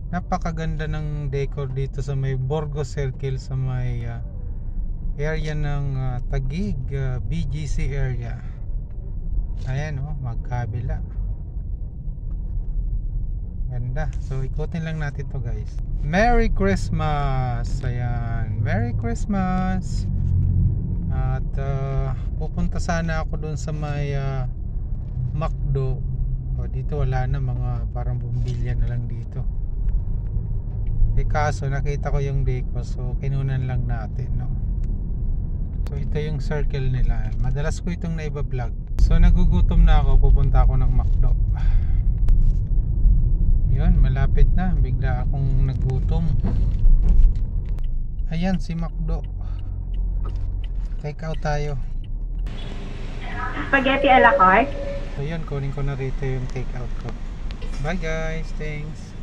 Napakaganda ng decor dito sa may Borgo Circle, sa may area ng Taguig, BGC area. Ayan oh, magkabila. Ganda. So ikutin lang natin to guys. Merry Christmas. Ayan, Merry Christmas. At pupunta sana ako dun sa may McDo. Dito wala na, mga parang bumbilya na lang dito. Kaso nakita ko yung deco, so kinunan lang natin, no? So ito yung circle nila. Madalas ko itong naiba-vlog. So nagugutom na ako, pupunta ako ng McDo. Yun, malapit na. Bigla akong nagutom. Ayan si McDo. Take out tayo. Spaghetti a la carte. So yun, kunin ko na rito yung take out ko. Bye guys, thanks.